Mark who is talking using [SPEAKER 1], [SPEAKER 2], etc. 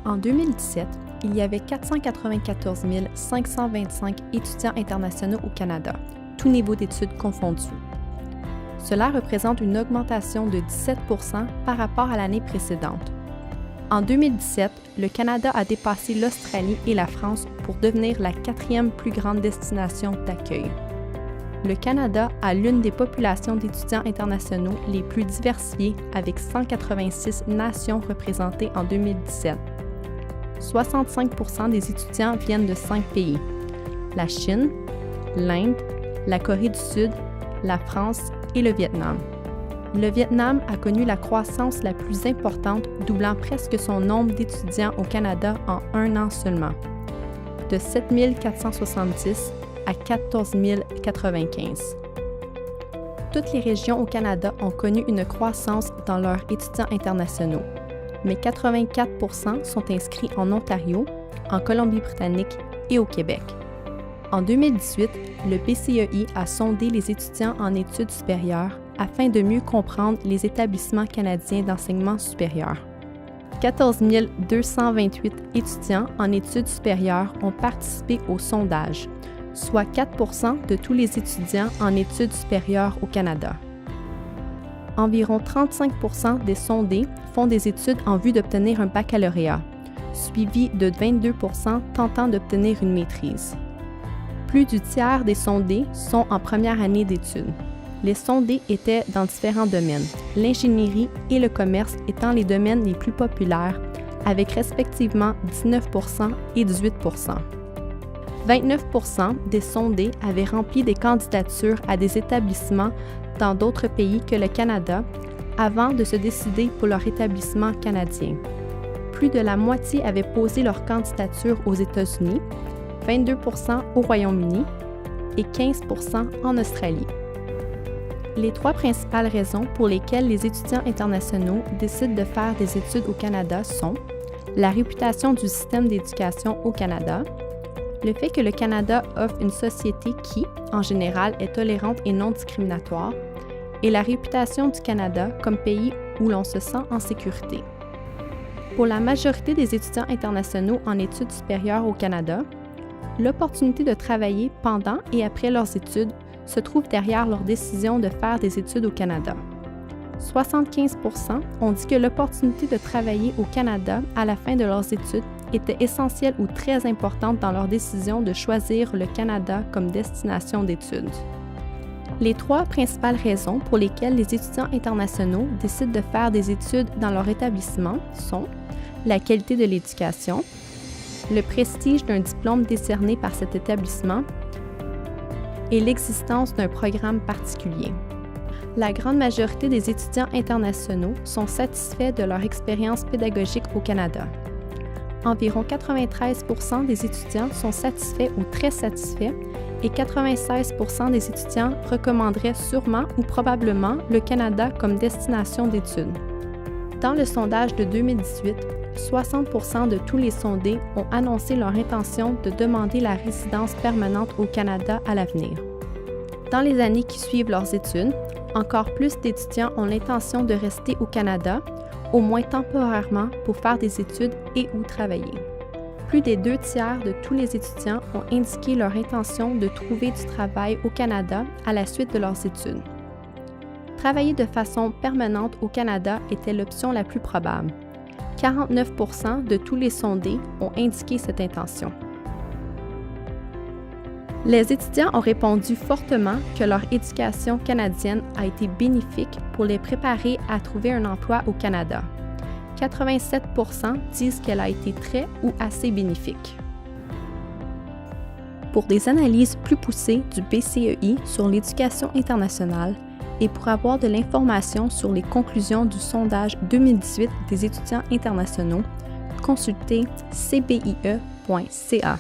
[SPEAKER 1] En 2017, il y avait 494 525 étudiants internationaux au Canada, tous niveaux d'études confondus. Cela représente une augmentation de 17 % par rapport à l'année précédente. En 2017, le Canada a dépassé l'Australie et la France pour devenir la 4e plus grande destination d'accueil. Le Canada a l'une des populations d'étudiants internationaux les plus diversifiées avec 186 nations représentées en 2017. 65 % des étudiants viennent de 5 pays: la Chine, l'Inde, la Corée du Sud, la France et le Vietnam. Le Vietnam a connu la croissance la plus importante, doublant presque son nombre d'étudiants au Canada en un an seulement, de 7 470 à 14 095. Toutes les régions au Canada ont connu une croissance dans leurs étudiants internationaux, mais 84 % sont inscrits en Ontario, en Colombie-Britannique et au Québec. En 2018, le BCEI a sondé les étudiants en études supérieures afin de mieux comprendre les établissements canadiens d'enseignement supérieur. 14 228 étudiants en études supérieures ont participé au sondage, soit 4 % de tous les étudiants en études supérieures au Canada. Environ 35 % des sondés font des études en vue d'obtenir un baccalauréat, suivi de 22 % tentant d'obtenir une maîtrise. Plus du tiers des sondés sont en première année d'études. Les sondés étaient dans différents domaines, l'ingénierie et le commerce étant les domaines les plus populaires, avec respectivement 19 % et 18 %. 29 % des sondés avaient rempli des candidatures à des établissements dans d'autres pays que le Canada avant de se décider pour leur établissement canadien. Plus de la moitié avaient posé leur candidature aux États-Unis, 22 % au Royaume-Uni et 15 % en Australie. Les 3 principales raisons pour lesquelles les étudiants internationaux décident de faire des études au Canada sont la réputation du système d'éducation au Canada, le fait que le Canada offre une société qui, en général, est tolérante et non discriminatoire, et la réputation du Canada comme pays où l'on se sent en sécurité. Pour la majorité des étudiants internationaux en études supérieures au Canada, l'opportunité de travailler pendant et après leurs études se trouve derrière leur décision de faire des études au Canada. 75 % ont dit que l'opportunité de travailler au Canada à la fin de leurs études était essentielle ou très importante dans leur décision de choisir le Canada comme destination d'études. Les 3 principales raisons pour lesquelles les étudiants internationaux décident de faire des études dans leur établissement sont la qualité de l'éducation, le prestige d'un diplôme décerné par cet établissement et l'existence d'un programme particulier. La grande majorité des étudiants internationaux sont satisfaits de leur expérience pédagogique au Canada. Environ 93 % des étudiants sont satisfaits ou très satisfaits et 96 % des étudiants recommanderaient sûrement ou probablement le Canada comme destination d'études. Dans le sondage de 2018, 60 % de tous les sondés ont annoncé leur intention de demander la résidence permanente au Canada à l'avenir. Dans les années qui suivent leurs études, encore plus d'étudiants ont l'intention de rester au Canada, au moins temporairement, pour faire des études et ou travailler. Plus des 2 tiers de tous les étudiants ont indiqué leur intention de trouver du travail au Canada à la suite de leurs études. Travailler de façon permanente au Canada était l'option la plus probable. 49 % de tous les sondés ont indiqué cette intention. Les étudiants ont répondu fortement que leur éducation canadienne a été bénéfique pour les préparer à trouver un emploi au Canada. 87 % disent qu'elle a été très ou assez bénéfique. Pour des analyses plus poussées du BCEI sur l'éducation internationale et pour avoir de l'information sur les conclusions du sondage 2018 des étudiants internationaux, consultez cbie.ca.